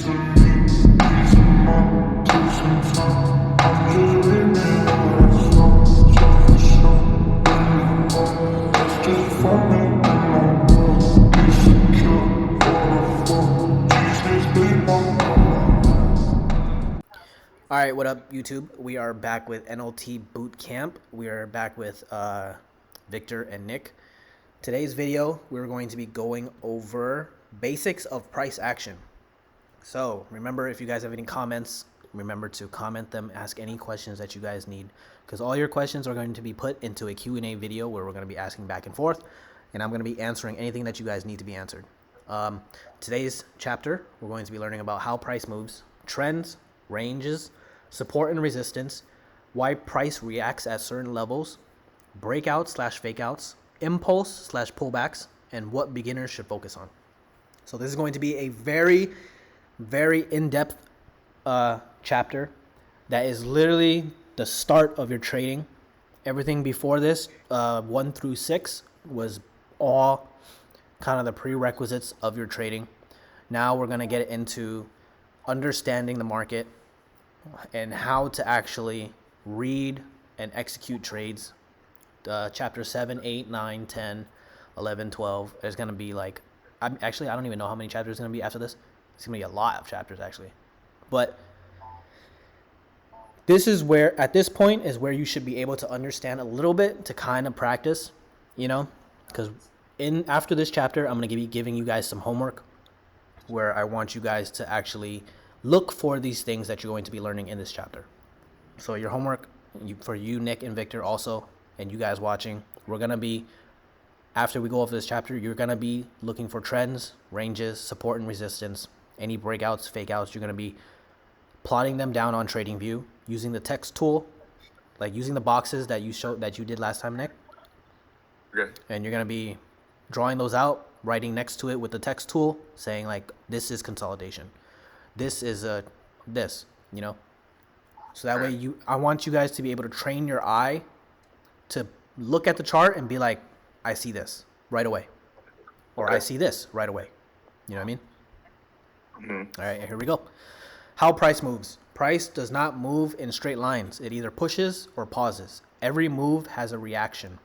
All right, what up, YouTube? We are back with NLT Bootcamp. We are back with Victor and Nick. Today's video, we're going to be going over basics of price action. So remember, if you guys have any comments, remember to comment them, ask any questions that you guys need, because all your questions are going to be put into a Q&A video where we're going to be asking back and forth, and I'm going to be answering anything that you guys need to be answered. Today's chapter, we're going to be learning about how price moves, trends, ranges, support and resistance, why price reacts at certain levels, breakouts/fakeouts, impulse/pullbacks, and what beginners should focus on. So this is going to be a very, very in-depth chapter that is literally the start of your trading. Everything before this, 1 through 6, was all kind of the prerequisites of your trading. Now we're going to get into understanding the market and how to actually read and execute trades. Chapter 7, 8, 9, 10, 11, 12. There's going to be like, I don't even know how many chapters there's going to be after this. It's going to be a lot of chapters actually. But this is where, at this point, is where you should be able to understand a little bit to kind of practice, you know, because after this chapter, I'm going to be giving you guys some homework where I want you guys to actually look for these things that you're going to be learning in this chapter. So your homework for you, Nick and Victor also, and you guys watching, we're going to be, after we go over this chapter, you're going to be looking for trends, ranges, support and resistance, any breakouts, fake outs. You're going to be plotting them down on TradingView using the text tool, like using the boxes that you did last time, Nick. Okay. And you're going to be drawing those out, writing next to it with the text tool, saying like, this is consolidation. This is this, you know. So that way I want you guys to be able to train your eye to look at the chart and be like, I see this right away. Or I see this right away. You know what I mean? Mm-hmm. All right, here we go. How price moves. Price does not move in straight lines. It either pushes or pauses. Every move has a reaction.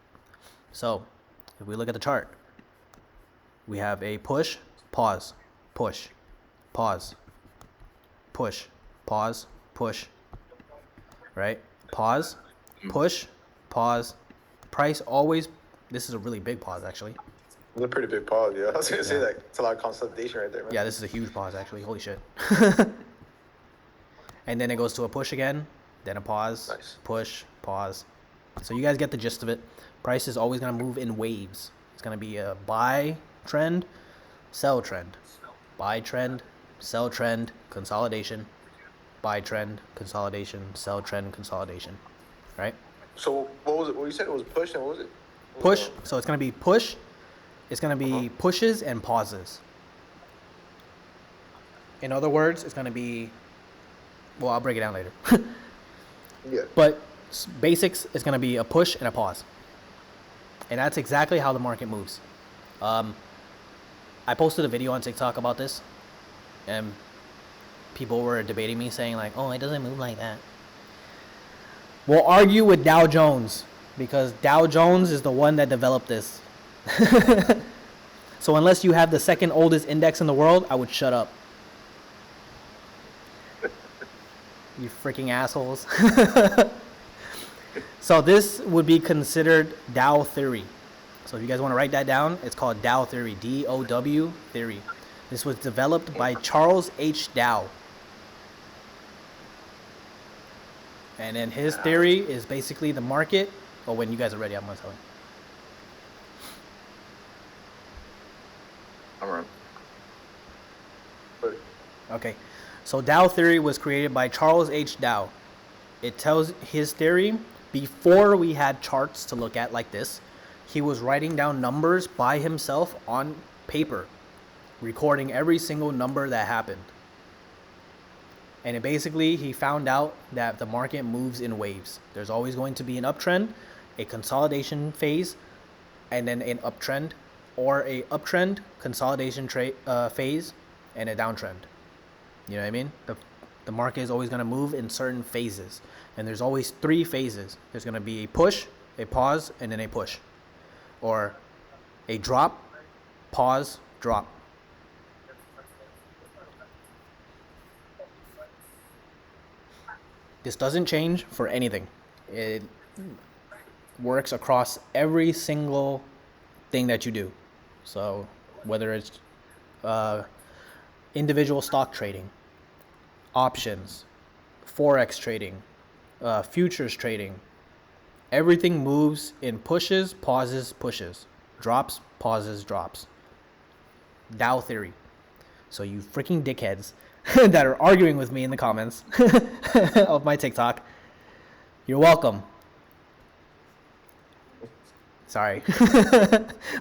So if we look at the chart, we have a push, pause, push, pause, push, pause, push, right? Pause, push, pause. Price always, this is a really big pause actually. It's a pretty big pause, yeah. I was going to say that. It's a lot of consolidation right there, man. Yeah, this is a huge pause actually. Holy shit. And then it goes to a push again, then a pause, Nice. push, pause. So you guys get the gist of it. Price is always going to move in waves. It's going to be a buy trend, sell trend, buy trend, sell trend, consolidation, buy trend, consolidation, sell trend, consolidation, right? So what was it? What you said it was push, and what was it? Push. So it's going to be push. It's going to be pushes and pauses. In other words, it's going to be, well, I'll break it down later. Yeah. But basics is going to be a push and a pause. And that's exactly how the market moves. I posted a video on TikTok about this, and people were debating me saying like, oh, it doesn't move like that. We'll argue with Dow Jones because Dow Jones is the one that developed this. So unless you have the second oldest index in the world, I would shut up. You freaking assholes. So this would be considered Dow theory. So if you guys want to write that down, it's called Dow theory, D-O-W theory. This was developed by Charles H. Dow. And then his theory is basically the market. Oh, when you guys are ready, I'm going to tell you. I'm ready. Okay. So Dow theory was created by Charles H. Dow. It tells his theory before we had charts to look at like this. He was writing down numbers by himself on paper, recording every single number that happened. And it basically, he found out that the market moves in waves. There's always going to be an uptrend, a consolidation phase, and then an uptrend, or a uptrend, consolidation phase, and a downtrend. You know what I mean? The market is always going to move in certain phases. And there's always 3 phases. There's going to be a push, a pause, and then a push. Or a drop, pause, drop. This doesn't change for anything. It works across every single thing that you do. So whether it's individual stock trading, options, forex trading, futures trading, everything moves in pushes, pauses, pushes, drops, pauses, drops. Dow theory. So you freaking dickheads that are arguing with me in the comments of my TikTok, you're welcome. Sorry.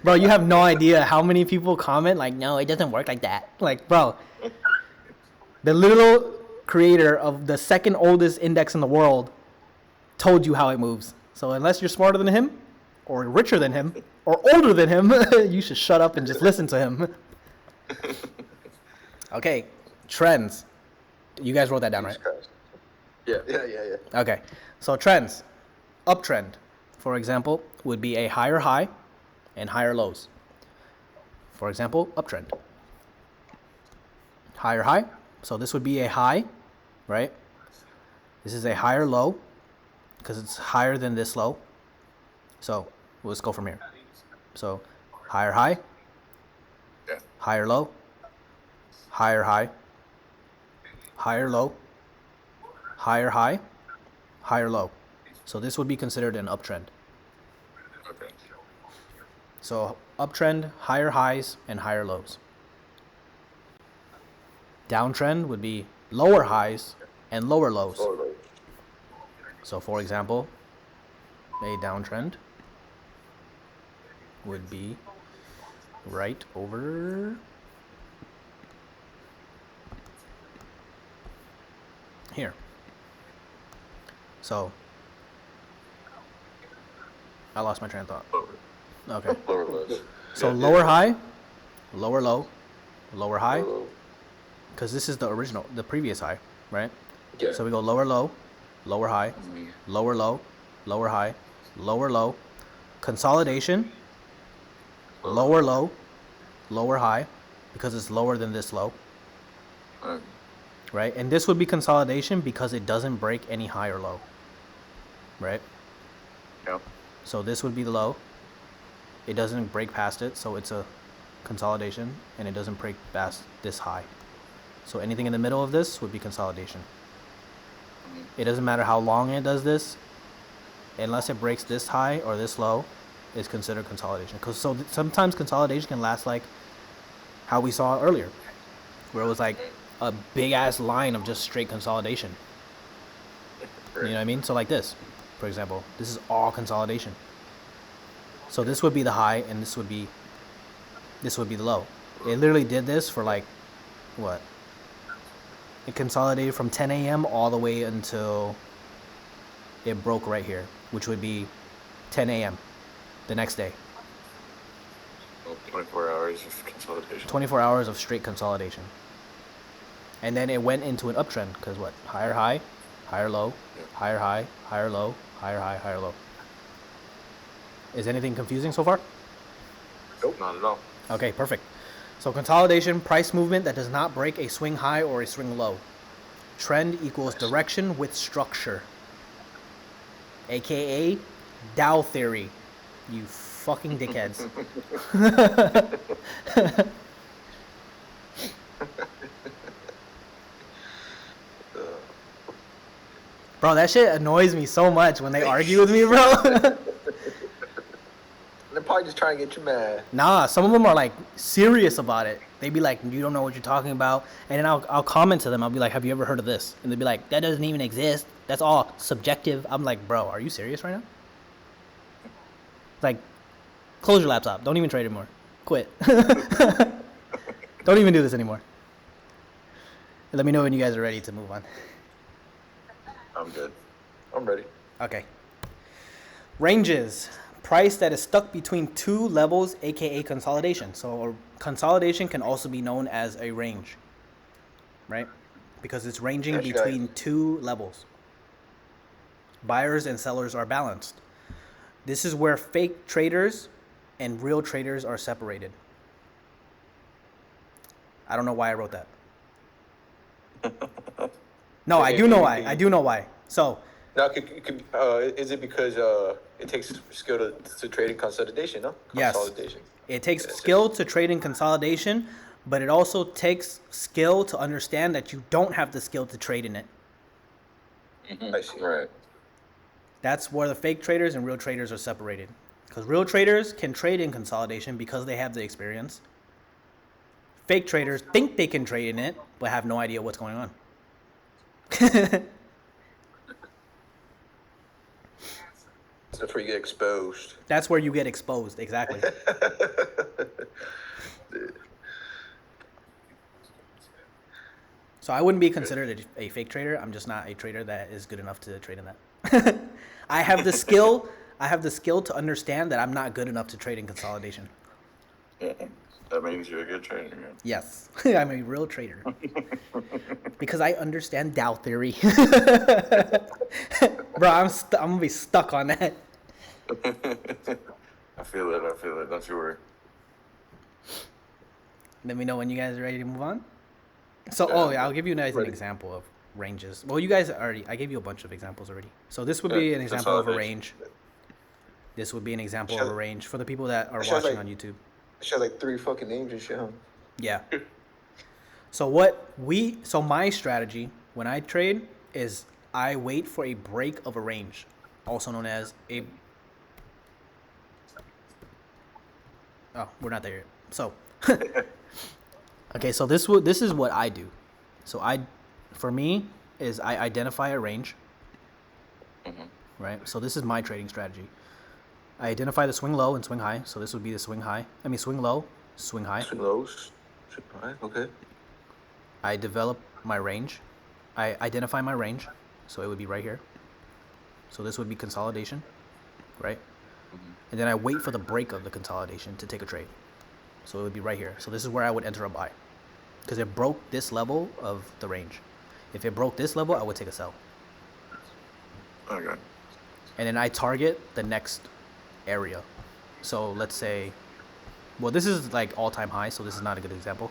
Bro, you have no idea how many people comment like, no, it doesn't work like that. Like, bro, the little creator of the second oldest index in the world told you how it moves. So unless you're smarter than him or richer than him or older than him, you should shut up and just listen to him. Okay, trends. You guys wrote that down, right? Yeah. Okay, so trends. Uptrend, for example, would be a higher high and higher lows. For example, uptrend. Higher high. So this would be a high, right? This is a higher low because it's higher than this low. So let's go from here. So higher high, higher low, higher high, higher low, higher high, higher low. So this would be considered an uptrend. Okay. So uptrend, higher highs and higher lows. Downtrend would be lower highs and lower lows. So for example, a downtrend would be right over here. So I lost my train of thought. Okay. Lower lows. So lower high, lower low, lower high, because this is the original, the previous high, right? Yeah. So we go lower low, lower high, lower low, lower high, lower low, consolidation, lower low, lower high, because it's lower than this low, right? And this would be consolidation because it doesn't break any high or low, right? Yeah. So this would be the low. It doesn't break past it, so it's a consolidation, and it doesn't break past this high. So anything in the middle of this would be consolidation. It doesn't matter how long it does this, unless it breaks this high or this low, it's considered consolidation. Because sometimes consolidation can last like how we saw earlier, where it was like a big ass line of just straight consolidation. You know what I mean? So like this, for example, this is all consolidation. So this would be the high, and this would be the low. It literally did this for like what? It consolidated from 10 a.m. all the way until it broke right here, which would be 10 a.m. the next day. 24 hours of consolidation. 24 hours of straight consolidation. And then it went into an uptrend because what? Higher high, higher low, higher high, higher low, higher high, higher low. Is anything confusing so far? Nope, not at all. Okay, perfect. So consolidation, price movement that does not break a swing high or a swing low. Trend equals direction with structure. AKA Dow theory. You fucking dickheads. Bro, that shit annoys me so much when they argue with me, bro. They're probably just trying to get you mad. Nah, some of them are like serious about it. They be like, you don't know what you're talking about. And then I'll comment to them. I'll be like, have you ever heard of this? And they'll be like, that doesn't even exist. That's all subjective. I'm like, bro, are you serious right now? Like, close your laptop. Don't even trade anymore. Quit. Don't even do this anymore. Let me know when you guys are ready to move on. I'm good. I'm ready. Okay. Ranges. Price that is stuck between two levels, aka consolidation. So consolidation can also be known as a range, right? because it's ranging Actually, between two levels. Buyers and sellers are balanced. This is where fake traders and real traders are separated. I don't know why I wrote that. No, I do know why. I do know why. So, Now, is it because it takes skill to trade in consolidation? No, yes, consolidation. it takes Yeah, skill to trade in consolidation, but it also takes skill to understand that you don't have the skill to trade in it. I see. Right. That's where the fake traders and real traders are separated. Because real traders can trade in consolidation because they have the experience. Fake traders think they can trade in it, but have no idea what's going on. That's where you get exposed. That's where you get exposed, exactly. So I wouldn't be considered a fake trader. I'm just not a trader that is good enough to trade in that. I have the skill. I have the skill to understand that I'm not good enough to trade in consolidation. Yeah. That means you're a good trader. Yeah. Yes, I'm a real trader because I understand Dow theory. Bro, I'm gonna be stuck on that. I feel it. Don't you worry. Let me know when you guys are ready to move on. So, Yeah, I'll give you an ready. example of ranges. Well, you guys I gave you a bunch of examples already. So this would be an example of a range. This would be an example of a range for the people that are watching on YouTube. She has like 3 fucking names and shit, huh? Yeah. So my strategy when I trade is I wait for a break of a range, also known as a. Oh, we're not there yet. So, okay. So this is what I do. So for me, is I identify a range. Right. So this is my trading strategy. I identify the swing low and swing high. So this would be the swing high. Swing low, swing high. Swing lows, swing high. Okay. I develop my range. I identify my range. So it would be right here. So this would be consolidation, right? And then I wait for the break of the consolidation to take a trade. So it would be right here. So this is where I would enter a buy, because it broke this level of the range. If it broke this level, I would take a sell. Okay. And then I target the next area. So let's say, well, this is like all-time high, so this is not a good example.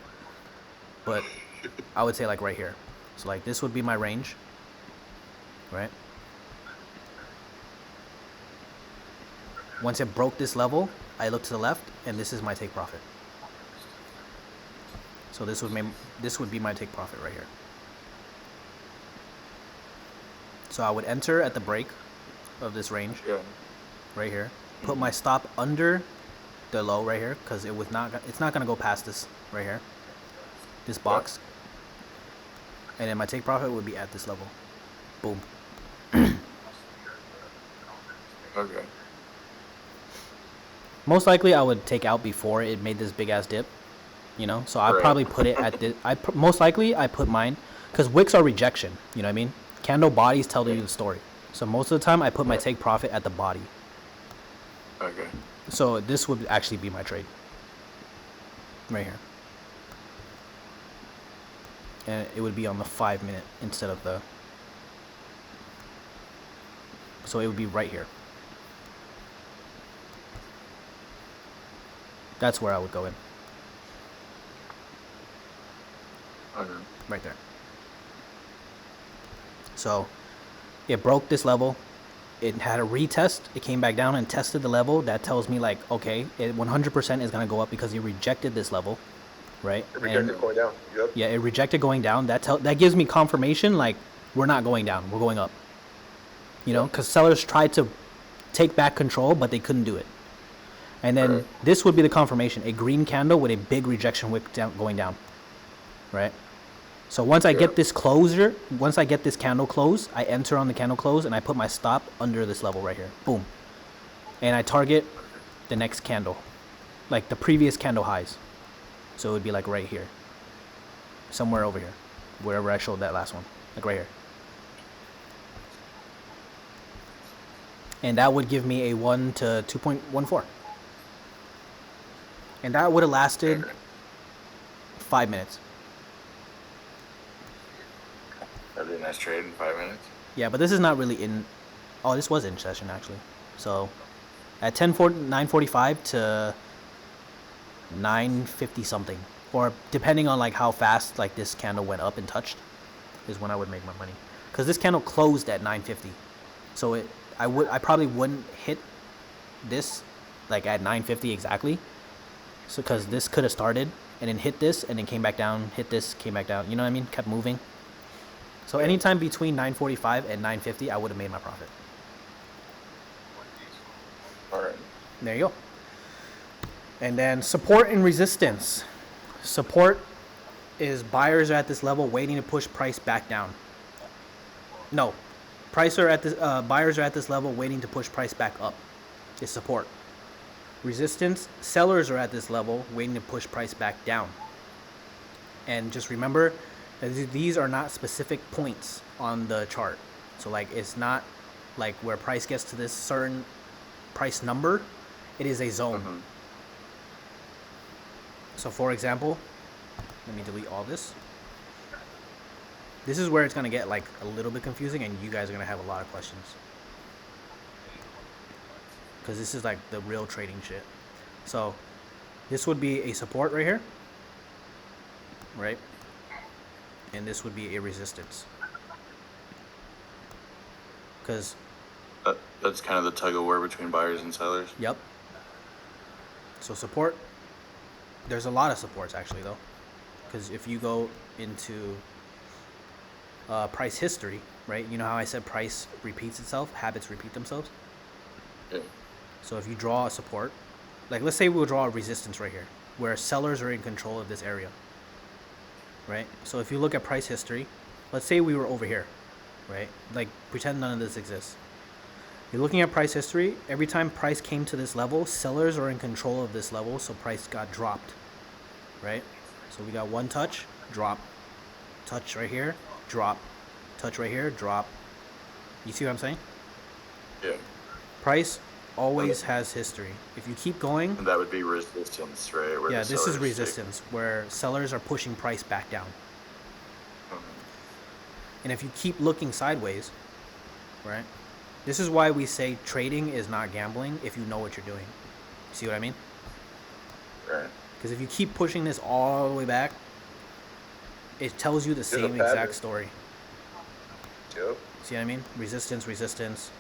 But I would say like right here. So like this would be my range, right? Once it broke this level, I look to the left, and this is my take profit. So this would be my take profit right here. So I would enter at the break of this range, right here. Put my stop under the low right here, because it's not gonna go past this right here, this box. And then my take profit would be at this level. Boom. Okay. Most likely I would take out before it made this big ass dip, so I'd probably put it at this. Most likely I put mine, because wicks are rejection, you know what I mean? Candle bodies tell you the story. So most of the time I put my take profit at the body. Okay. So this would actually be my trade right here, and it would be on the 5 minute instead of the. So it would be right here. That's where I would go in. Okay. Right there. So it broke this level. It had a retest. It came back down and tested the level. That tells me like, okay, it 100% is going to go up because it rejected this level, right? It rejected going down. Yep. Yeah, it rejected going down. That gives me confirmation like we're not going down. We're going up. Because sellers tried to take back control, but they couldn't do it. And then this would be the confirmation, a green candle with a big rejection wick going down, right? So once I get this candle close, I enter on the candle close, and I put my stop under this level right here. Boom. And I target the next candle, like the previous candle highs. So it would be like right here, somewhere over here, wherever I showed that last one, like right here. And that would give me a 1 to 2.14. And that would have lasted 5 minutes. That'd be a nice trade in 5 minutes. Yeah, but this is not really in. Oh, this was in session actually. So at 9:45 to 9:50 something, or depending on like how fast like this candle went up and touched, is when I would make my money. Because this candle closed at 9:50, so I probably wouldn't hit this like at 9:50 exactly. So because this could have started and then hit this and then came back down, hit this, came back down. You know what I mean? Kept moving. So anytime between 9:45 and 9:50, I would have made my profit. All right. There you go. And then support and resistance. Support is buyers are at this level waiting to push price back down. No, buyers are at this level waiting to push price back up. Is support. Resistance, sellers are at this level waiting to push price back down. And just remember that these are not specific points on the chart. So like it's not like where price gets to this certain price number, it is a zone. Mm-hmm. So for example, let me delete all this. This is where it's going to get like a little bit confusing and you guys are going to have a lot of questions. Because this is like the real trading shit. So this would be a support right here, right? And this would be a resistance. Because That's kind of the tug of war between buyers and sellers. yep. So support. There's a lot of supports actually though, because if you go into price history, right? You know how I said price repeats itself, habits repeat themselves. Yeah. So if you draw a support, like let's say we'll draw a resistance right here, where sellers are in control of this area, right? So if you look at price history, let's say we were over here, right? Like pretend none of this exists. You're looking at price history. Every time price came to this level, sellers are in control of this level, so price got dropped, right? So we got one touch, drop, touch right here, drop, touch right here, drop. You see what I'm saying? Yeah. Price always has history. If you keep going, And that would be resistance, right? Where yeah, the this is sellers resistance, where sellers are pushing price back down. take- And if you keep looking sideways, right? This is why we say trading is not gambling if you know what you're doing. See what I mean? Right. Because if you keep pushing this all the way back, it tells you the a same pattern. exact story. Yep. See what I mean? Resistance, resistance.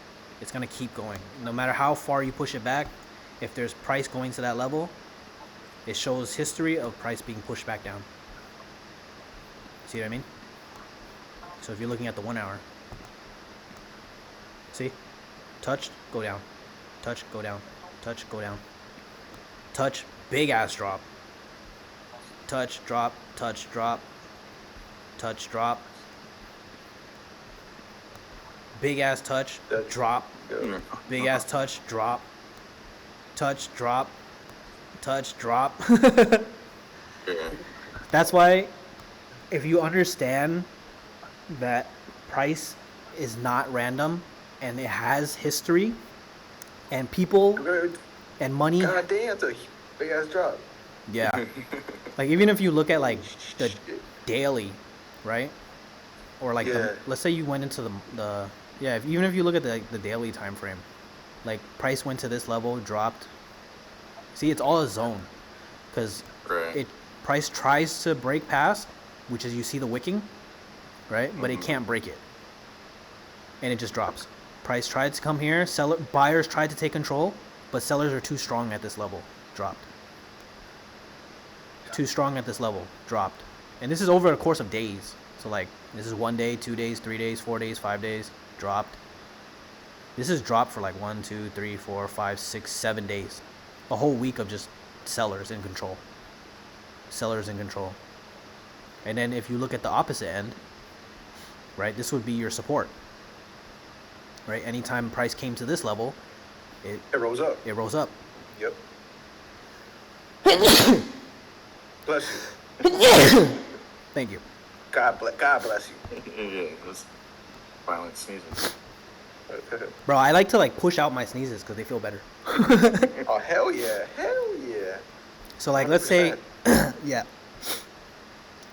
It's going to keep going. No matter how far you push it back, if there's price going to that level, it shows history of price being pushed back down. See what I mean? So if you're looking at the 1 hour, see? Touched, go down. Touch, go down. Touch, go down. Touch, big ass drop. Touch, drop, touch, drop. Touch, drop. Big ass touch, That- drop. Go. Big ass touch, drop. Touch, drop. Touch, drop. Yeah. That's why if you understand that price is not random and it has history and people and money, God damn, that's a big ass drop. yeah. Like even if you look at like the Shit. daily, right? Or like Yeah. let's say you went into the yeah, even if you look at the daily time frame, like price went to this level, dropped. See, it's all a zone, because Right. price tries to break past, which is you see the wicking, right? But it can't break it, and it just drops. Price tried to come here, buyers tried to take control, but sellers are too strong at this level, dropped. Too strong at this level, dropped. And this is over a course of days. So like this is 1 day, 2 days, 3 days, 4 days, 5 days, dropped. This is dropped for like 1, 2, 3, 4, 5, 6, 7 days. A whole week of just sellers in control. Sellers in control. And then if you look at the opposite end, right, this would be your support. Right? Anytime price came to this level, It rose up. it rose up. Yep. Bless you. Thank you. God bless you. Yeah. That's violent sneezing. Bro, I like to like push out my sneezes because they feel better. Oh hell yeah, hell yeah. So like let's say yeah.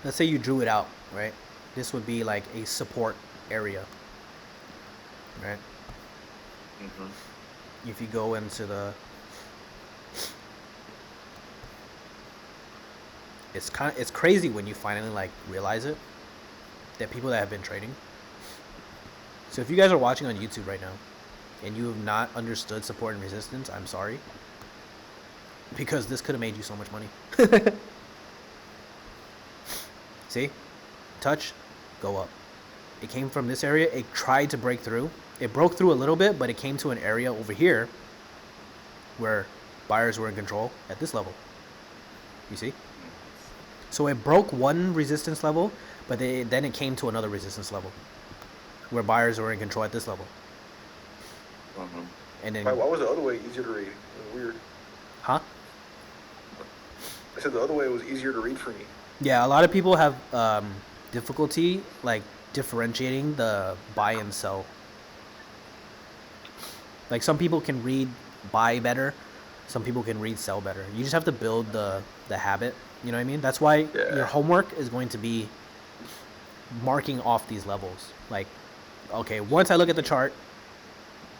Let's say you drew it out, right? this would be like a support area, right? If you go into the, it's crazy when you finally like realize it, that people that have been trading. So if you guys are watching on YouTube right now and you have not understood support and resistance, I'm sorry, because this could have made you so much money. See, touch, go up. It came from this area. It tried to break through. It broke through a little bit, but it came to an area over here where buyers were in control at this level. You see? So it broke one resistance level, but then it came to another resistance level where buyers were in control at this level. And then, why was the other way easier to read? It was weird. huh? I said the other way was easier to read for me. Yeah, a lot of people have difficulty like differentiating the buy and sell. Like some people can read buy better, some people can read sell better. You just have to build the habit. You know what I mean? That's why your homework is going to be marking off these levels. Like, okay, once I look at the chart,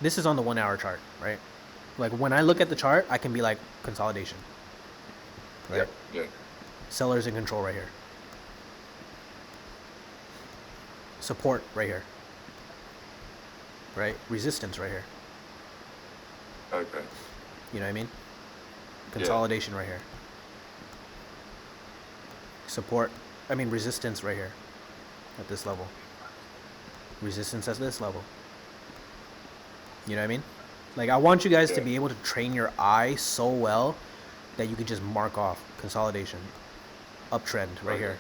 this is on the 1 hour chart, right? Like when I look at the chart, I can be like consolidation, right? Yeah. Sellers in control right here. Support right here. Right? Resistance right here. Okay. You know what I mean? Consolidation right here. Support, resistance right here at this level. Resistance at this level. You know what I mean? Like I want you guys to be able to train your eye so well that you could just mark off consolidation. Uptrend right here.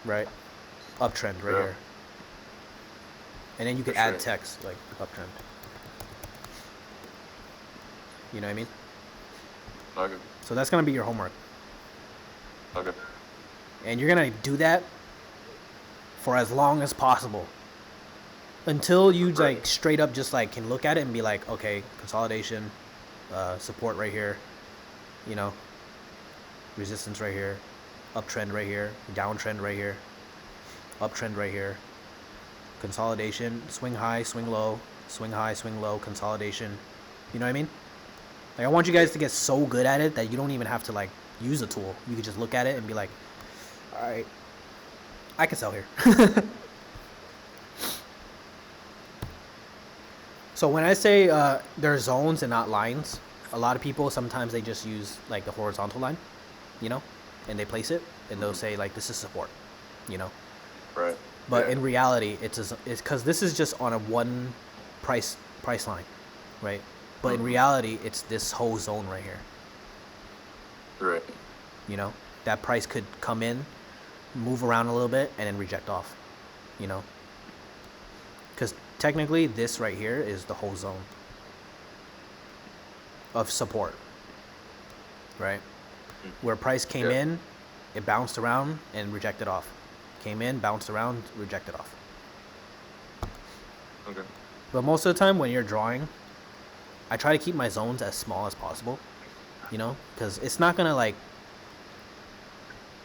Right? Uptrend right here. And then you could add text like uptrend. You know what I mean? Okay. So that's going to be your homework. Okay. And you're going to do that for as long as possible. Until you like straight up just like can look at it and be like, okay, consolidation, support right here, you know, resistance right here, uptrend right here, downtrend right here, uptrend right here, consolidation, swing high, swing low, swing high, swing low, consolidation. You know what I mean? Like I want you guys to get so good at it that you don't even have to like use a tool. You can just look at it and be like, all right, I can sell here. So when I say they're zones and not lines, a lot of people sometimes they just use like the horizontal line, you know, and they place it and they'll say like this is support, you know. Right. But in reality, it's because this is just on a one price line, right? But in reality, it's this whole zone right here. Right. You know, that price could come in, move around a little bit, and then reject off. You know, because technically this right here is the whole zone of support, right? Where price came in, it bounced around and rejected off. Came in, bounced around, rejected off. Okay. But most of the time when you're drawing, I try to keep my zones as small as possible, you know, because it's not gonna like,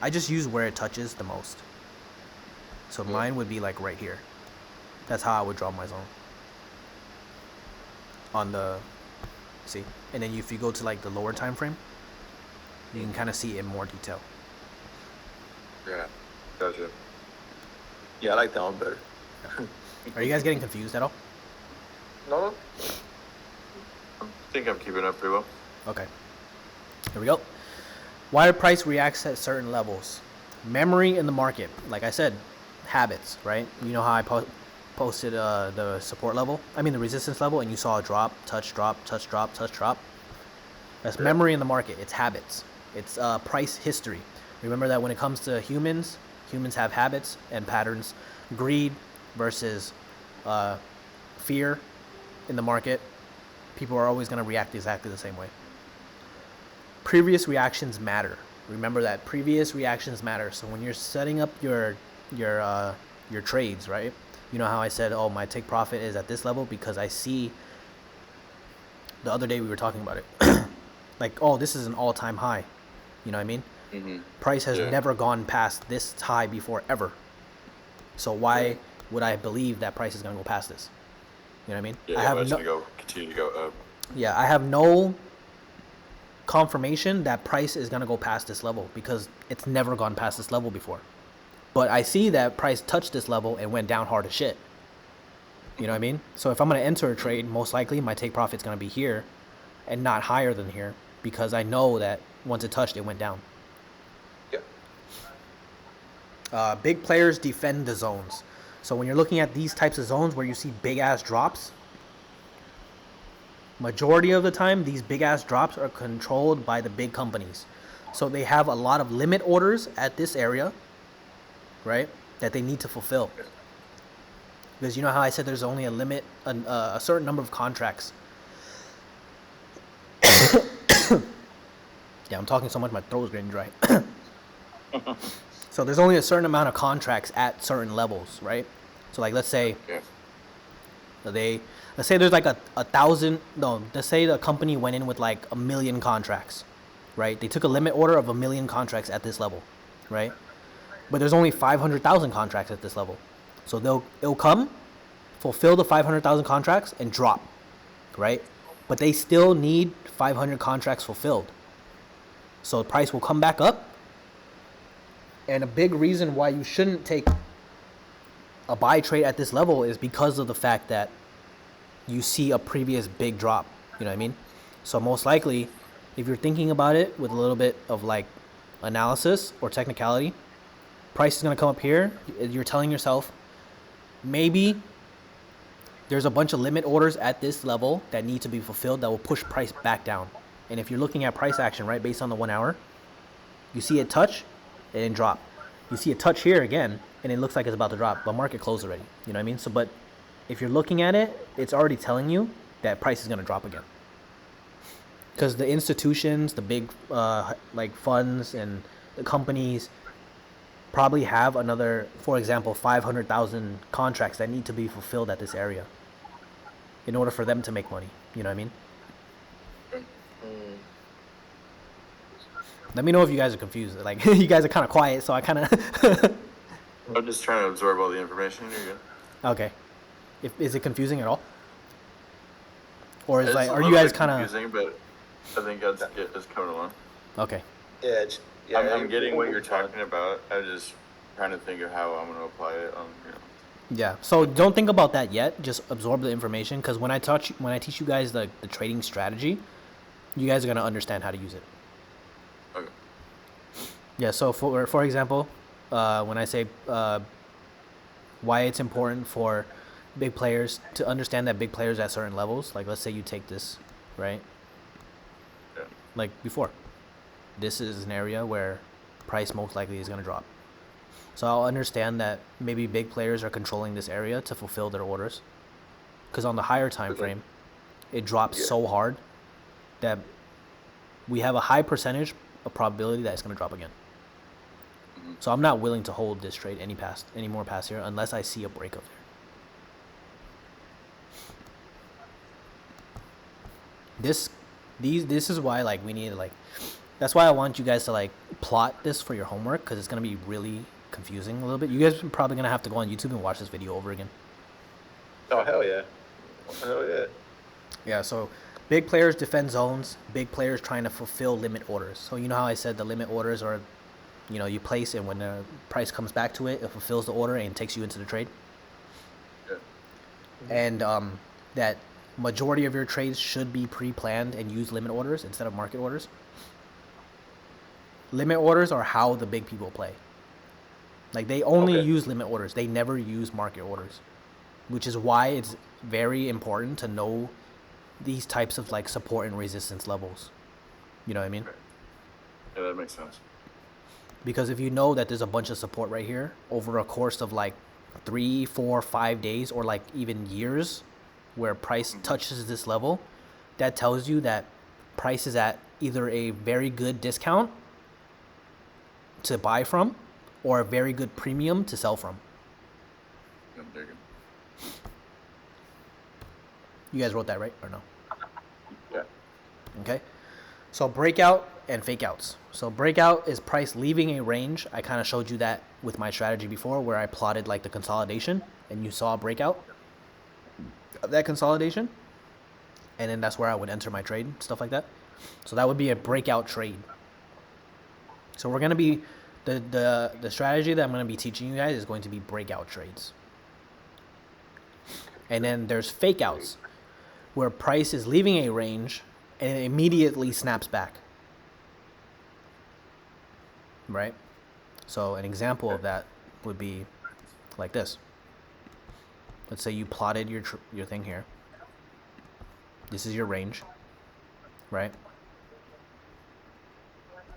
I just use where it touches the most. So mine would be like right here. That's how I would draw my zone. On the, see, and then if you go to like the lower time frame, you can kind of see it in more detail. Yeah. Gotcha. Yeah, I like that one better. Are you guys getting confused at all? No. I think I'm keeping up pretty well. Okay. Here we go. Why price reacts at certain levels. Memory in the market. Like I said, habits, right? You know how I posted the support level? The resistance level, and you saw a drop, touch, drop, touch, drop, touch, drop. That's memory in the market. It's habits. It's price history. Remember that when it comes to humans have habits and patterns. Greed versus fear in the market. People are always going to react exactly the same way. Previous reactions matter. Remember that previous reactions matter. So when you're setting up your trades, right? You know how I said, oh, my take profit is at this level because I see. The other day we were talking about it. Like, oh, this is an all-time high. You know what I mean? Price has Yeah. never gone past this high before ever. So why would I believe that price is going to go past this? You know what I mean? Yeah, I have it's no, gonna continue to go up. yeah, I have no confirmation that price is going to go past this level because it's never gone past this level before. But I see that price touched this level and went down hard as shit. You know what I mean? So if I'm going to enter a trade, most likely my take profit's going to be here and not higher than here because I know that once it touched, it went down. Yeah. Big players defend the zones. So when you're looking at these types of zones where you see big ass drops, majority of the time these big ass drops are controlled by the big companies. So they have a lot of limit orders at this area, right, that they need to fulfill. Because you know how I said there's only a limit, a certain number of contracts. Yeah, I'm talking so much my throat's getting dry. So there's only a certain amount of contracts at certain levels, right? So like let's say let's say there's like a thousand, no, let's say the company went in with like 1 million contracts, right? They took a limit order of 1 million contracts at this level, right? But there's only 500,000 contracts at this level. So it'll come, fulfill the 500,000 contracts and drop, right? But they still need 500 contracts fulfilled. So the price will come back up. And a big reason why you shouldn't take a buy trade at this level is because of the fact that you see a previous big drop. You know what I mean? So most likely, if you're thinking about it with a little bit of like analysis or technicality, price is going to come up here. You're telling yourself, maybe there's a bunch of limit orders at this level that need to be fulfilled that will push price back down. And if you're looking at price action, right, based on the 1 hour, you see it touch and then drop. You see it touch here again, and it looks like it's about to drop, but market closed already. You know what I mean? So, but if you're looking at it, it's already telling you that price is going to drop again. Because the institutions, the big like funds and the companies probably have another, for example, 500,000 contracts that need to be fulfilled at this area in order for them to make money. You know what I mean? Let me know if you guys are confused. Like, you guys are kind of quiet, so I kind of... I'm just trying to absorb all the information. You're good. Okay. Is it confusing at all? Or is It's like, a are you little guys bit kind of... confusing, but I think it's coming along. Okay. Yeah. I'm getting what you're talking about. I'm just trying to think of how I'm going to apply it on, Yeah. So don't think about that yet. Just absorb the information, because when I teach you guys the trading strategy, you guys are going to understand how to use it. Okay. Yeah, so for example, when I say why it's important for big players to understand that big players at certain levels, like let's say you take this, right? Yeah. Like before, this is an area where price most likely is going to drop. So I'll understand that maybe big players are controlling this area to fulfill their orders. Because on the higher time frame, it drops so hard that we have a high percentage of probability that it's going to drop again. So I'm not willing to hold this trade any more past here unless I see a breakup there. This is why like we need to like, that's why I want you guys to like plot this for your homework, because it's going to be really confusing a little bit. You guys are probably going to have to go on YouTube and watch this video over again. Oh, hell yeah. Hell yeah. Yeah, so big players defend zones, big players trying to fulfill limit orders. So you know how I said the limit orders are, you know, you place it when the price comes back to it, it fulfills the order and takes you into the trade. Yeah. And that majority of your trades should be pre-planned and use limit orders instead of market orders. Limit orders are how the big people play. Like they only use limit orders. They never use market orders, which is why it's very important to know these types of like support and resistance levels. You know what I mean? Yeah, that makes sense. Because if you know that there's a bunch of support right here over a course of like 3, 4, 5 days or like even years where price touches this level, that tells you that price is at either a very good discount to buy from or a very good premium to sell from. I'm digging. You guys wrote that right or no? Yeah. Okay. So breakout and fake outs. So breakout is price leaving a range. I kind of showed you that with my strategy before, where I plotted like the consolidation, and you saw a breakout of that consolidation, and then that's where I would enter my trade, stuff like that. So that would be a breakout trade. So we're gonna be the strategy that I'm gonna be teaching you guys is going to be breakout trades. And then there's fake outs, where price is leaving a range and it immediately snaps back. Right? So an example of that would be like this. Let's say you plotted your thing here. This is your range, right?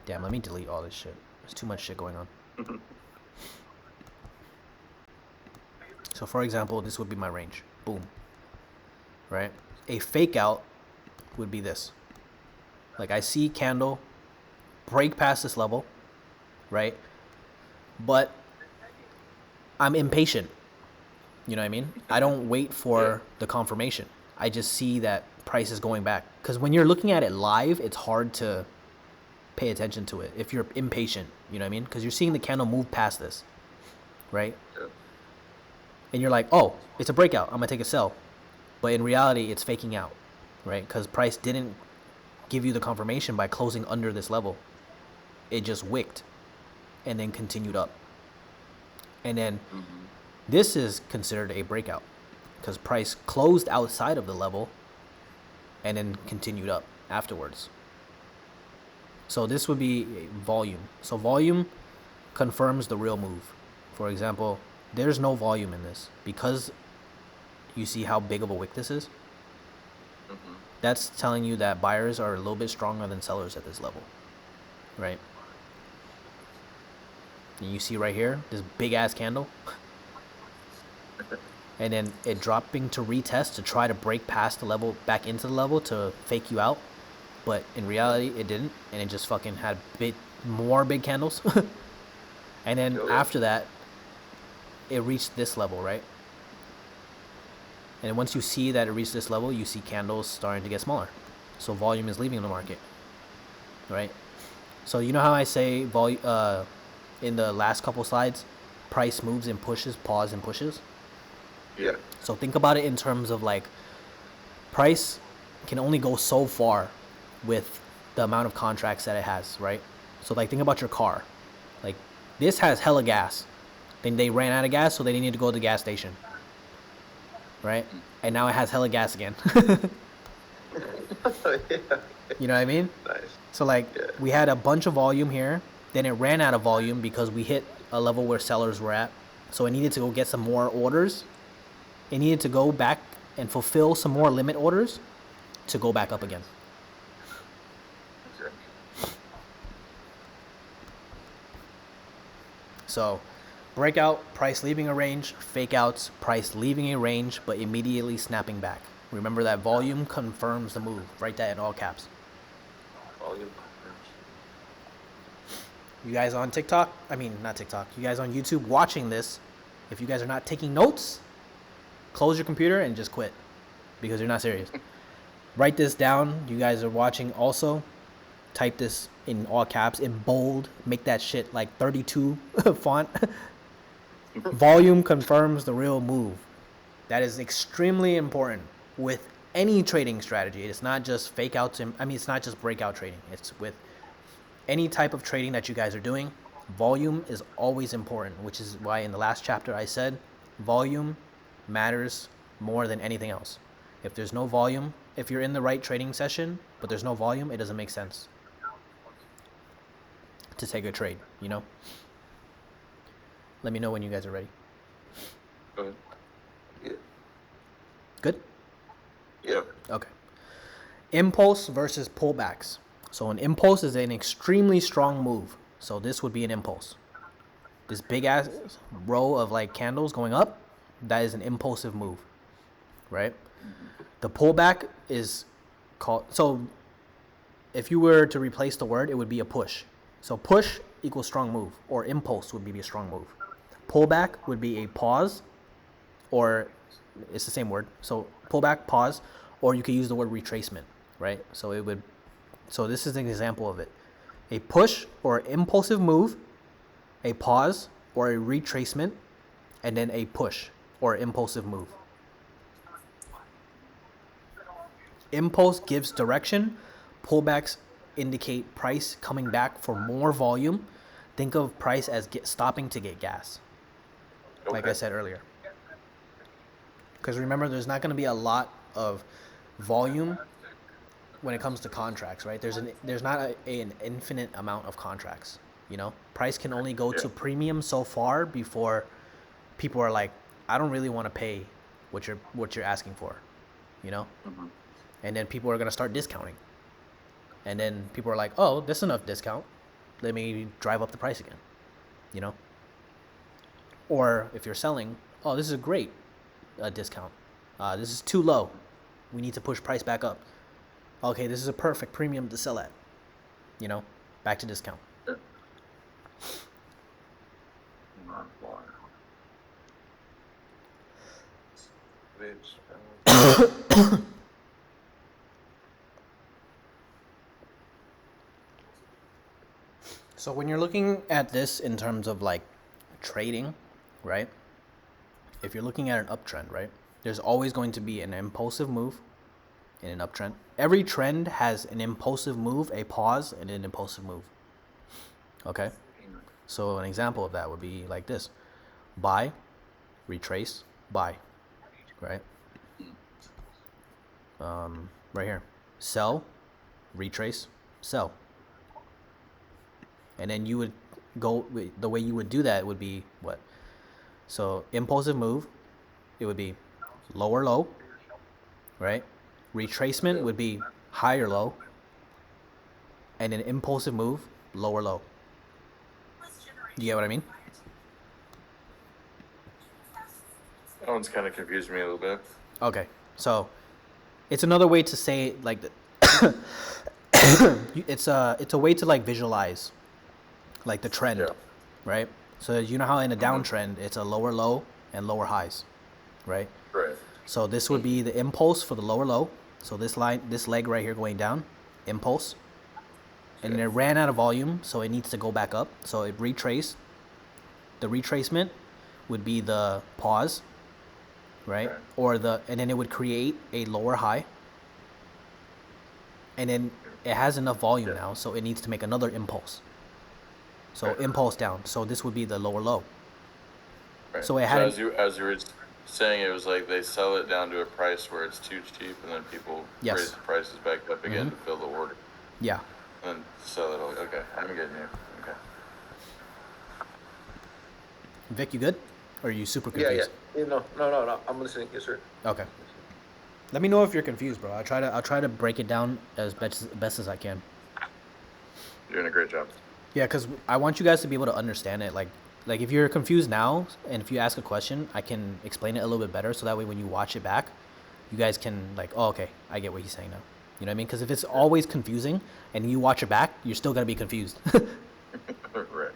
Damn, let me delete all this shit. There's too much shit going on. So for example, this would be my range. Boom. Right? A fake out would be this. Like I see candle break past this level, right? But I'm impatient. You know what I mean? I don't wait for the confirmation. I just see that price is going back. Because when you're looking at it live, it's hard to pay attention to it if you're impatient. You know what I mean? Because you're seeing the candle move past this, right? Yeah. And you're like, oh, it's a breakout. I'm going to take a sell. But in reality, it's faking out, right? Because price didn't give you the confirmation by closing under this level. It just wicked and then continued up. And then this is considered a breakout because price closed outside of the level and then continued up afterwards. So this would be volume. So volume confirms the real move. For example, there's no volume in this because you see how big of a wick this is. That's telling you that buyers are a little bit stronger than sellers at this level, right? And you see right here, this big ass candle. And then it dropping to retest to try to break past the level, back into the level to fake you out. But in reality, it didn't. And it just fucking had more big candles. And then after that, it reached this level, right? And once you see that it reached this level, you see candles starting to get smaller. So volume is leaving the market, right? So you know how I say in the last couple slides, price moves and pushes, pause and pushes? Yeah. So think about it in terms of like price can only go so far with the amount of contracts that it has, right? So like think about your car. Like this has hella gas. Then they ran out of gas, so they need to go to the gas station. Right? And now it has hella gas again. Yeah. You know what I mean? Nice. So like we had a bunch of volume here, then it ran out of volume because we hit a level where sellers were at. So it needed to go get some more orders. It needed to go back and fulfill some more limit orders to go back up again. Okay. So breakout, price leaving a range. Fake outs, price leaving a range but immediately snapping back. Remember that volume confirms the move. Write that in all caps. Volume. You guys on TikTok, I mean not TikTok, you guys on YouTube watching this, if you guys are not taking notes, close your computer and just quit because you're not serious. Write this down. You guys are watching also. Type this in all caps, in bold, make that shit like 32 font. Volume confirms the real move. That is extremely important with any trading strategy. It's not just fake outs. It's not just breakout trading. It's with any type of trading that you guys are doing. Volume is always important, which is why in the last chapter I said volume matters more than anything else. If there's no volume, if you're in the right trading session, but there's no volume, it doesn't make sense to take a trade, you know? Let me know when you guys are ready. Go ahead. Yeah. Good? Yeah. Okay. Impulse versus pullbacks. So an impulse is an extremely strong move. So this would be an impulse. This big ass row of like candles going up, that is an impulsive move, right? The pullback is called, so if you were to replace the word, it would be a push. So push equals strong move, or impulse would be a strong move. Pullback would be a pause, or it's the same word. So pullback, pause, or you could use the word retracement, right? So it would So this is an example of it. A push or impulsive move, a pause or a retracement, and then a push or impulsive move. Impulse gives direction. Pullbacks indicate price coming back for more volume. Think of price as stopping to get gas. Okay. Like I said earlier. Because remember, there's not going to be a lot of volume when it comes to contracts, right? There's not an infinite amount of contracts. You know, price can only go to premium so far before people are like, I don't really want to pay what you're asking for, you know. Mm-hmm. And then people are gonna start discounting, and then people are like, oh, this is enough discount, let me drive up the price again, you know. Or if you're selling, oh, this is a great discount, this is too low, we need to push price back up. Okay, this is a perfect premium to sell at, you know, back to discount. So when you're looking at this in terms of like trading, right? If you're looking at an uptrend, right? There's always going to be an impulsive move in an uptrend. Every trend has an impulsive move, a pause, and an impulsive move. Okay? So an example of that would be like this. Buy, retrace, buy. Right? Right here. Sell, retrace, sell. And then you would go, the way you would do that would be what? So impulsive move, it would be lower low, right? Retracement would be higher low. And an impulsive move, lower low. You get what I mean? That one's kind of confused me a little bit. Okay, so it's another way to say like it's a way to like visualize like the trend, right? So you know how in a downtrend it's a lower low and lower highs, right? Right. So this would be the impulse for the lower low. So this leg right here going down, impulse, and it ran out of volume, so it needs to go back up. So it retraced. The retracement would be the pause, right? Or and then it would create a lower high, and then it has enough volume now, so it needs to make another impulse. So impulse down. So this would be the lower low. Right. So it had. As you were saying, it was like they sell it down to a price where it's too cheap, and then people raise the prices back up again to fill the order. Yeah. And then sell it. Okay, I'm getting you. Okay. Vic, you good? Or are you super confused? Yeah. No. I'm listening. Yes, sir. Okay. Let me know if you're confused, bro. I'll try to break it down as best as I can. You're doing a great job. Yeah, because I want you guys to be able to understand it. Like if you're confused now, and if you ask a question, I can explain it a little bit better, so that way when you watch it back, you guys can like, oh, okay, I get what he's saying now. You know what I mean? Because if it's always confusing and you watch it back, you're still gonna be confused. Right.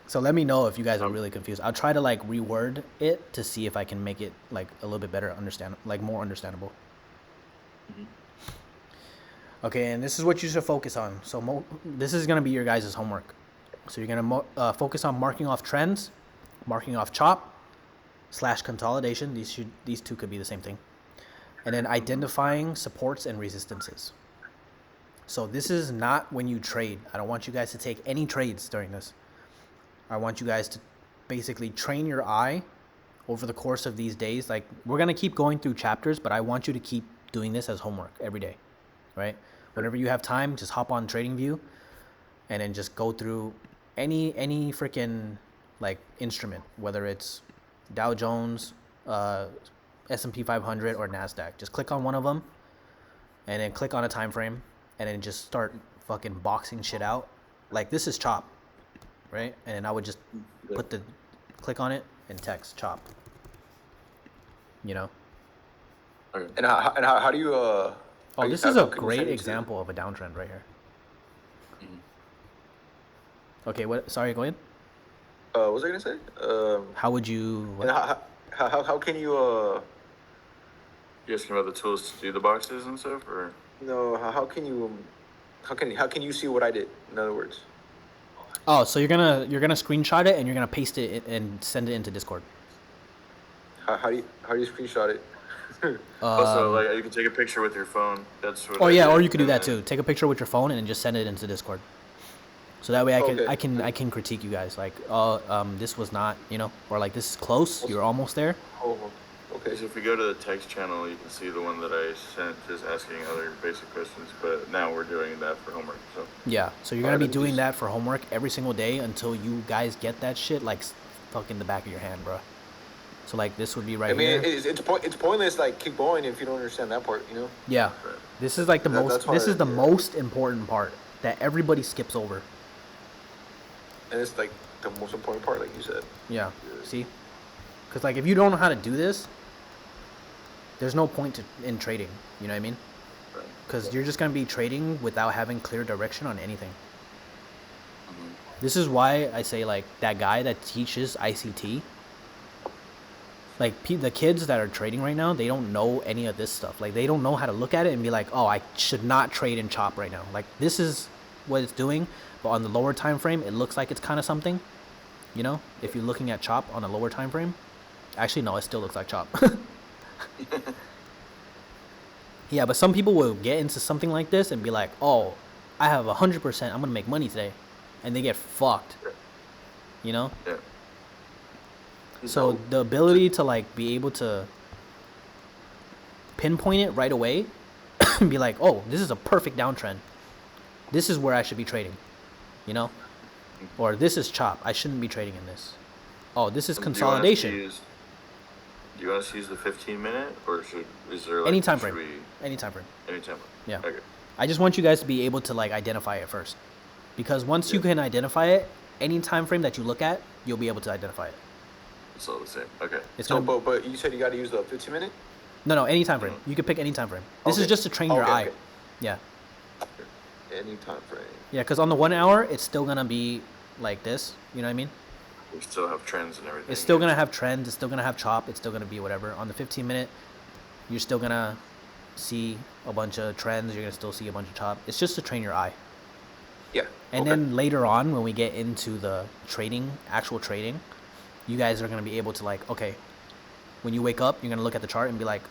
So let me know if you guys are really confused. I'll try to like reword it to see if I can make it like a little bit better more understandable. Mm-hmm. Okay, and this is what you should focus on. So this is going to be your guys' homework. So you're going to focus on marking off trends, marking off chop / consolidation. These two could be the same thing. And then identifying supports and resistances. So this is not when you trade. I don't want you guys to take any trades during this. I want you guys to basically train your eye over the course of these days. Like, we're going to keep going through chapters, but I want you to keep doing this as homework every day, right? Whenever you have time, just hop on TradingView and then just go through any freaking like instrument, whether it's Dow Jones, S&P 500, or NASDAQ. Just click on one of them and then click on a time frame and then just start fucking boxing shit out. Like, this is chop, right? And then I would just click on it and text chop, you know? Okay. And how do you This is a great example of a downtrend right here. Mm-hmm. Okay, what? Sorry, go ahead. What was I gonna say? How would you? And how can you You asking about the tools to do the boxes and stuff, or? No, how can you how can you see what I did? In other words, Oh, so you're gonna screenshot it and you're gonna paste it and send it into Discord. how do you screenshot it? Also, like you can take a picture with your phone. That's what Or I yeah, or did, you could do and that then too. Take a picture with your phone and then just send it into Discord. So that way Okay. I can critique you guys like, this was not, or like this is close. You're almost there. Oh, okay. so if we go to the text channel, you can see the one that I sent, just asking other basic questions. But now we're doing that for homework. So Yeah. So you're Alright, gonna be let me doing just- that for homework every single day until you guys get that shit like fuck in the back of your hand, bro. So like this would be right I mean, here. it's pointless. Like keep going if you don't understand that part. You know. Yeah. This is like the most. That's why, This is the yeah. most important part that everybody skips over. And it's like the most important part, like you said. Yeah. See? Because like if you don't know how to do this, there's no point in trading. You know what I mean? Because you're just gonna be trading without having clear direction on anything. This is why I say like that guy that teaches ICT. Like the kids that are trading right now, they don't know any of this stuff. Like they don't know how to look at it and be like, oh, I should not trade in chop right now. Like this is what it's doing, but on the lower time frame, it looks like it's kind of something. You know, if you're looking at chop on a lower time frame, actually no, it still looks like chop. Yeah, but some people will get into something like this and be like, oh, I have 100%, I'm gonna make money today, and they get fucked. You know. yeah. So the ability to like be able to pinpoint it right away and be like, oh, this is a perfect downtrend. This is where I should be trading, you know? Or this is chop. I shouldn't be trading in this. Oh, this is consolidation. Do you want us to use the 15-minute, or is there like Any time should frame. Any time frame. Any time frame. Yeah. Okay. I just want you guys to be able to like identify it first. Because once you can identify it, any time frame that you look at, you'll be able to identify it. It's all the same. Okay. It's So, gonna, but you said you got to use the 15-minute. no, any time frame. You can pick any time frame. This is Okay. just to train your Okay, eye. okay. Yeah. Any time frame. Yeah, because on the 1 hour, it's still gonna be like this. You know what I mean? We still have trends and everything. It's still gonna have trends. It's still gonna have chop. It's still gonna be whatever. On the 15-minute, you're still gonna see a bunch of trends. You're gonna still see a bunch of chop. It's just to train your eye. Yeah. And okay. then later on, when we get into the trading, actual trading, you guys are gonna be able to like, okay, when you wake up, you're gonna look at the chart and be like,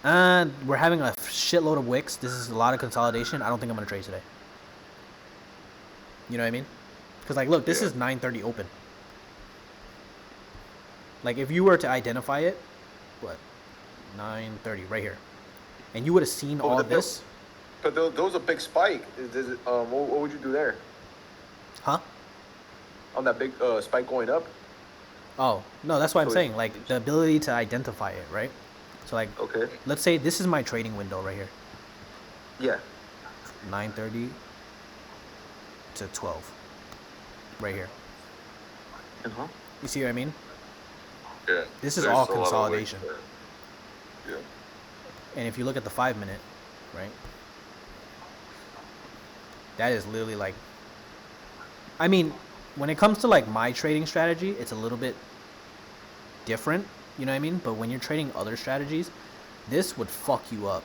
we're having a shitload of wicks. This is a lot of consolidation. I don't think I'm gonna trade today. You know what I mean? Because like, look, this is 9:30 open. Like, if you were to identify it, what, 9:30 right here, and you would have seen all this. But there was a big spike. What would you do there? Huh? On that big spike going up? Oh, no, that's what I'm So saying. Like, the ability to identify it, right? So, like, Okay. let's say this is my trading window right here. Yeah. 9:30 to 12. Right here. Uh-huh. You see what I mean? Yeah. This is There's all a lot of weight consolidation. there. Yeah. And if you look at the 5-minute, right? That is literally like, I mean, when it comes to like my trading strategy, it's a little bit different, you know what I mean? But when you're trading other strategies, this would fuck you up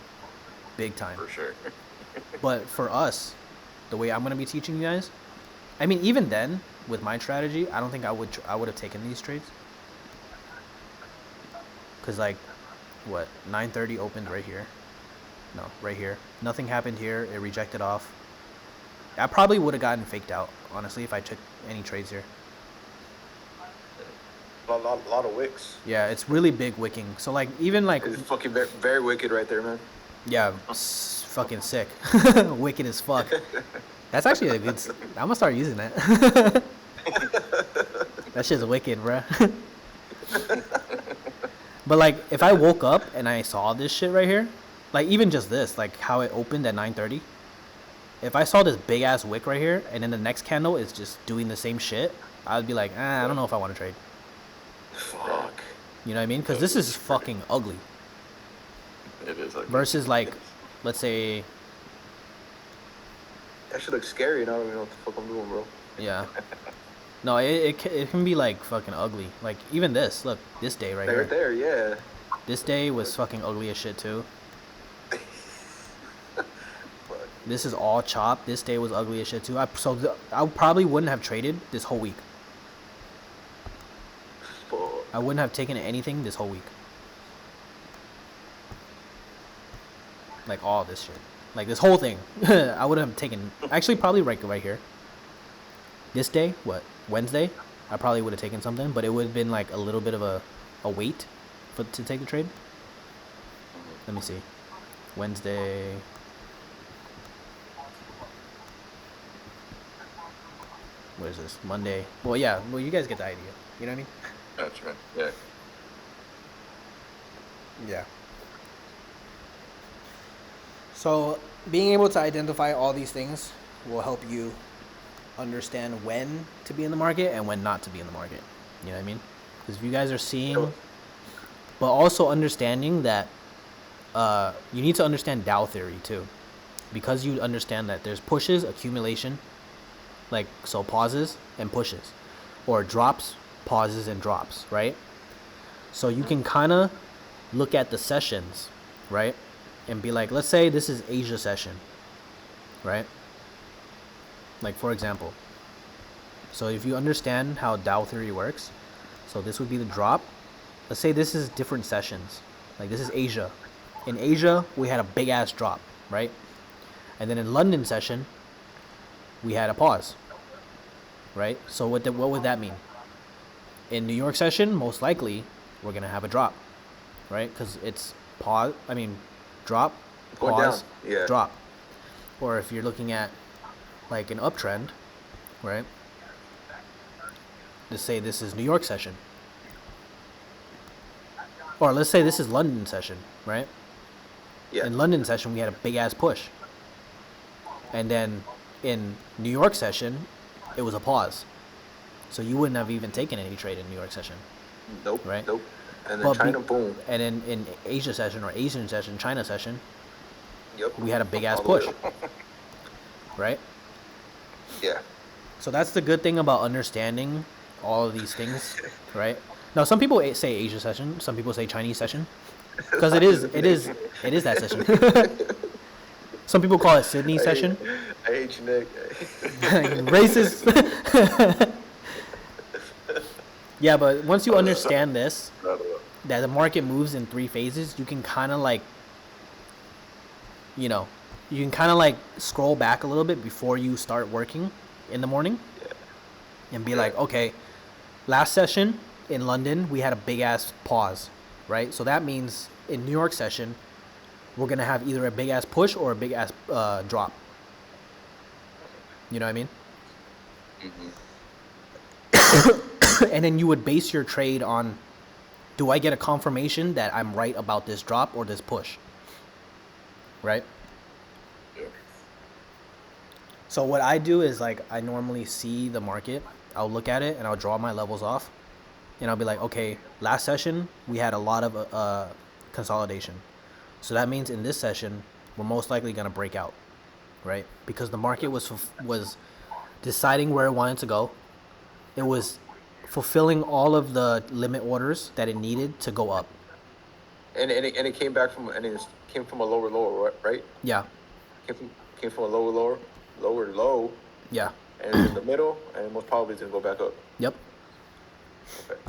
big time. For sure. But for us, the way I'm going to be teaching you guys, I mean, even then with my strategy, I don't think I would have taken these trades. Cuz like what, 9:30 opened right here. No, right here. Nothing happened here. It rejected off. I probably would have gotten faked out, honestly, if I took any trades here. A lot of wicks. Yeah, it's really big wicking. So like even like, It's fucking very, very wicked right there, man. yeah, fucking sick. Wicked as fuck. That's actually a good I'm gonna start using that. That shit's wicked, bruh. But like if I woke up and I saw this shit right here, like even just this, like how it opened at 9:30, if I saw this big ass wick right here and then the next candle is just doing the same shit, I would be like, I don't know if I want to trade. Fuck. You know what I mean? Because this is fucking ugly. It is like Versus like, let's say, That shit looks scary, and I don't even know what the fuck I'm doing, bro. yeah. No, it can be like fucking ugly. Like even this, look, this day right Right here. there, yeah. This day was fucking ugly as shit too. This is all chop. This day was ugly as shit too. I probably wouldn't have traded this whole week. I wouldn't have taken anything this whole week. Like all this shit. Like this whole thing. I wouldn't have taken. Actually, probably right here. This day, what? Wednesday? I probably would have taken something, but it would have been like a little bit of a wait to take the trade. Let me see. Wednesday. What is this? Monday. Well, yeah. Well, you guys get the idea. You know what I mean? Gotcha, man. Yeah. Yeah. So, being able to identify all these things will help you understand when to be in the market and when not to be in the market. You know what I mean? Because if you guys are seeing, but also understanding that you need to understand Dow theory too, because you understand that there's pushes, accumulation, like so pauses and pushes, or drops, pauses and drops, right? So you can kind of look at the sessions, right? And be like, let's say this is Asia session, right? Like for example, so if you understand how Dow theory works, so this would be the drop. Let's say this is different sessions. Like this is Asia. In Asia, we had a big ass drop, right? And then in London session, we had a pause, right? So what would that mean? In New York session, most likely, we're going to have a drop, right? Because it's pause, drop, pause, yeah. drop. Or if you're looking at like an uptrend, right? Let's say this is New York session. Or let's say this is London session, right? Yeah. In London session, we had a big ass push. And then in New York session, it was a pause. So you wouldn't have even taken any trade in New York session. Nope. Right? Nope. And then China, boom. And in Asia session or Asian session, China session, yep, we had a big ass push. Right? Yeah. So that's the good thing about understanding all of these things, right? Now, some people say Asia session, some people say Chinese session, because it is that session. Some people call it Sydney session. I hate you, Nick. Racist. Yeah, but once you understand this, that the market moves in 3 phases, you can kind of like, scroll back a little bit before you start working in the morning, and be like, okay, last session in London, we had a big ass pause, right? So that means in New York session, we're going to have either a big ass push or a big ass drop. You know what I mean? Mm-hmm. And then you would base your trade on, do I get a confirmation that I'm right about this drop or this push? Right? Yeah. So what I do is, like, I normally see the market. I'll look at it and I'll draw my levels off. And I'll be like, okay, last session, we had a lot of consolidation. So that means in this session, we're most likely going to break out, right? Because the market was deciding where it wanted to go. It was fulfilling all of the limit orders that it needed to go up. And it came back from a lower, right? Yeah. Came from a lower low. Yeah. And it's in the middle, and most probably it's gonna go back up. Yep. Okay.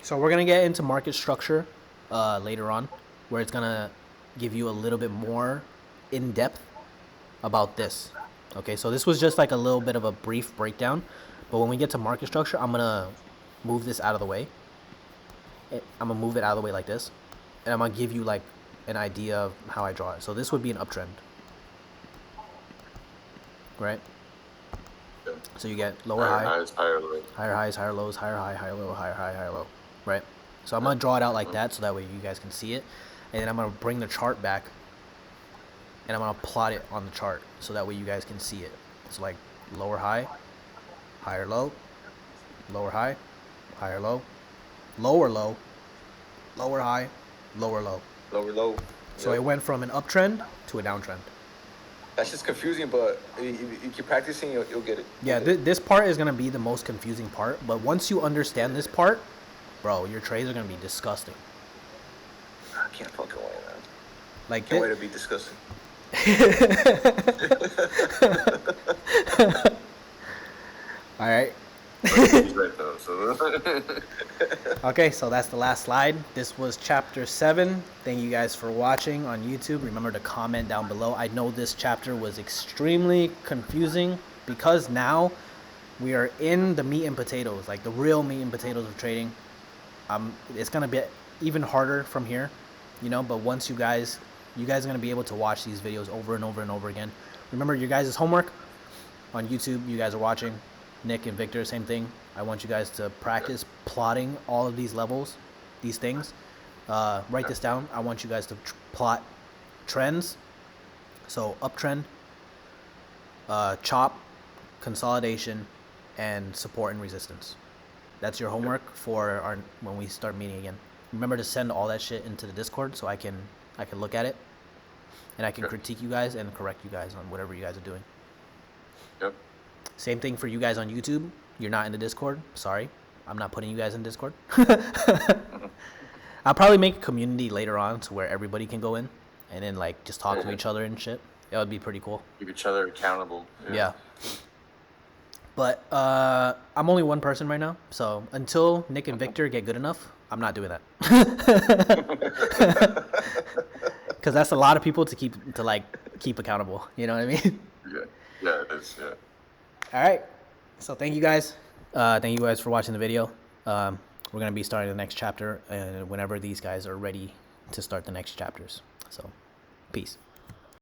So we're gonna get into market structure later on, where it's gonna give you a little bit more in depth about this. Okay, so this was just like a little bit of a brief breakdown, but when we get to market structure, I'm gonna move this out of the way. I'm gonna move it out of the way like this, and I'm gonna give you like an idea of how I draw it. So this would be an uptrend, right? Yeah. So you get lower Higher high, highs, higher lows. higher highs, higher lows, higher high, higher low, higher high, higher low, right? So I'm gonna draw it out like that, so that way you guys can see it, and then I'm gonna bring the chart back, and I'm gonna plot it on the chart, so that way you guys can see it. It's like lower high, higher low, lower high, higher low, lower low, lower high, lower low. Lower low. So it went from an uptrend to a downtrend. That's just confusing, but if you keep practicing, you'll get it. Yeah, this part is gonna be the most confusing part, but once you understand this part, bro, your trades are gonna be disgusting. I can't fucking wait, man. Like Can't wait to be disgusting. All right. He's right though. So Okay, so that's the last slide. This was chapter 7. Thank you guys for watching on YouTube. Remember to comment down below. I know this chapter was extremely confusing because now we are in the meat and potatoes, like the real meat and potatoes of trading. It's gonna be even harder from here, you know. But once you guys are gonna be able to watch these videos over and over and over again. Remember your guys' homework on YouTube. You guys are watching. Nick and Victor, same thing. I want you guys to practice plotting all of these levels, these things. Write this down. I want you guys to plot trends. So uptrend, chop, consolidation, and support and resistance. That's your homework for our when we start meeting again. Remember to send all that shit into the Discord so I can look at it, and I can critique you guys and correct you guys on whatever you guys are doing. Yep. Same thing for you guys on YouTube. You're not in the Discord. Sorry. I'm not putting you guys in Discord. I'll probably make a community later on to where everybody can go in and then like just talk to each other and shit. That would be pretty cool. Keep each other accountable. Yeah. But I'm only one person right now. So until Nick and Victor get good enough, I'm not doing that. Because that's a lot of people to keep accountable. You know what I mean? Yeah, it is. Yeah. All right. So thank you guys. Thank you guys for watching the video. We're going to be starting the next chapter whenever these guys are ready to start the next chapters. So, peace.